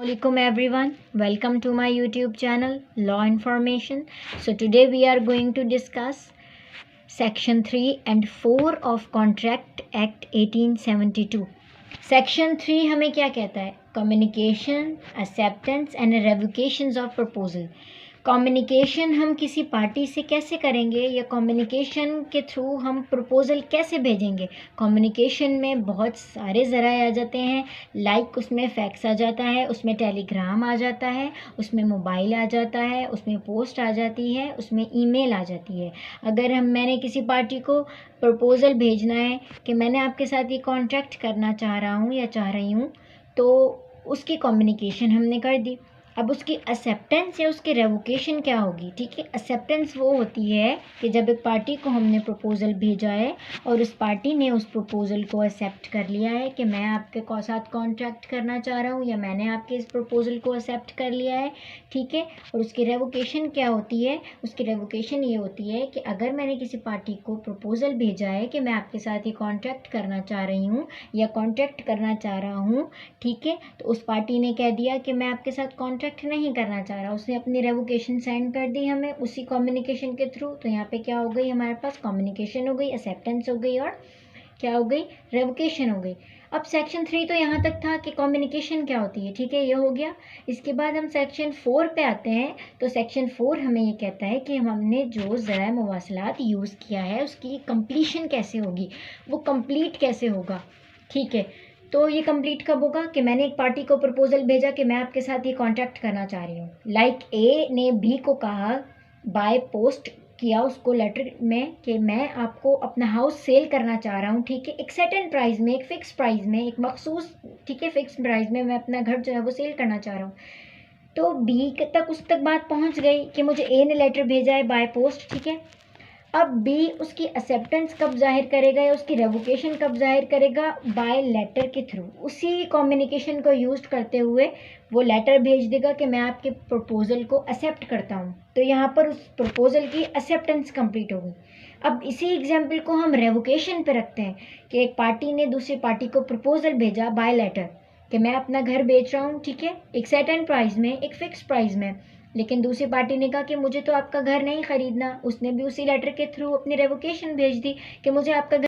Assalamualaikum everyone, welcome to my YouTube channel Law Information. So today we are going to discuss Section 3 and 4 of Contract Act 1872. Section 3 हमें क्या कहता है? Communication, acceptance and revocations of proposal. Communication हम किसी party से कैसे करेंगे या कम्युनिकेशन के थ्रू हम प्रपोज़ल कैसे भेजेंगे. कम्युनिकेशन में बहुत सारे ज़राए आ जाते हैं, लाइक उसमें फैक्स आ जाता है, उसमें टेलीग्राम आ जाता है, उसमें मोबाइल आ जाता है, उसमें पोस्ट आ जाती है, उसमें ईमेल आ जाती है. अगर मैंने किसी पार्टी को प्रपोज़ल भेजना है कि मैंने आपके साथ ये कॉन्ट्रैक्ट करना चाह रहा हूँ या चाह रही हूँ, तो उसकी कम्युनिकेशन हमने कर दी. अब उसकी एक्सेप्टेंस या उसकी रेवोकेशन क्या होगी? ठीक है, एक्सेप्टेंस वो होती है कि जब एक पार्टी को हमने प्रपोज़ल भेजा है और उस पार्टी ने उस प्रपोज़ल को एक्सेप्ट कर लिया है कि मैं आपके साथ कॉन्ट्रैक्ट करना चाह रहा हूँ या मैंने आपके इस प्रपोज़ल को एक्सेप्ट कर लिया है. ठीक है, और उसकी रेवोकेशन क्या होती है? उसकी रेवोकेशन ये होती है कि अगर मैंने किसी पार्टी को प्रपोज़ल भेजा है कि मैं आपके साथ ये कॉन्ट्रैक्ट करना चाह रही हूँ या कॉन्ट्रैक्ट करना चाह रहा हूँ, ठीक है, तो उस पार्टी ने कह दिया कि मैं आपके साथ कॉन्ट्रैक्ट नहीं करना चाह रहा, उसने अपनी रेवोकेशन सेंड कर दी हमें उसी कम्युनिकेशन के थ्रू. तो यहाँ पे क्या हो गई? हमारे पास कम्युनिकेशन हो गई, एक्सेप्टेंस हो गई और क्या हो गई? रेवोकेशन हो गई. अब सेक्शन 3 तो यहाँ तक था कि कम्युनिकेशन क्या होती है. ठीक है, ये हो गया. इसके बाद हम सेक्शन 4 पे आते हैं. तो सेक्शन 4 हमें ये कहता है कि हमने जो ज़राए मुवासलात यूज़ किया है उसकी कंप्लीशन कैसे होगी, वो कंप्लीट कैसे होगा. ठीक है, तो ये कंप्लीट कब होगा कि मैंने एक पार्टी को प्रपोज़ल भेजा कि मैं आपके साथ ये कॉन्ट्रैक्ट करना चाह रही हूँ. लाइक ए ने बी को कहा, बाय पोस्ट किया उसको लेटर में कि मैं आपको अपना हाउस सेल करना चाह रहा हूँ. ठीक है, एक सर्टेन प्राइस में, एक फ़िक्स प्राइस में, एक मखसूस, ठीक है, फ़िक्स प्राइस में मैं अपना घर जो है वो सेल करना चाह रहा हूँ. तो बी तक उस तक बात पहुँच गई कि मुझे ए ने लेटर भेजा है बाय पोस्ट. ठीक है, अब बी उसकी एक्सेप्टेंस कब जाहिर करेगा या उसकी रेवोकेशन कब जाहिर करेगा? बाय लेटर के थ्रू. उसी कम्युनिकेशन को यूज़ करते हुए वो लेटर भेज देगा कि मैं आपके प्रपोज़ल को एक्सेप्ट करता हूँ. तो यहाँ पर उस प्रपोज़ल की एक्सेप्टेंस कंप्लीट हो गई. अब इसी एग्जाम्पल को हम रेवोकेशन पे रखते हैं कि एक पार्टी ने दूसरी पार्टी को प्रपोज़ल भेजा बाय लेटर कि मैं अपना घर बेच रहा हूँ. ठीक है, एक सर्टेन प्राइस में, एक फ़िक्स प्राइस में. लेकिन दूसरी पार्टी ने कहा कि मुझे तो आपका घर नहीं ख़रीदना. उसने भी उसी लेटर के थ्रू अपनी रेवोकेशन भेज दी कि मुझे आपका घर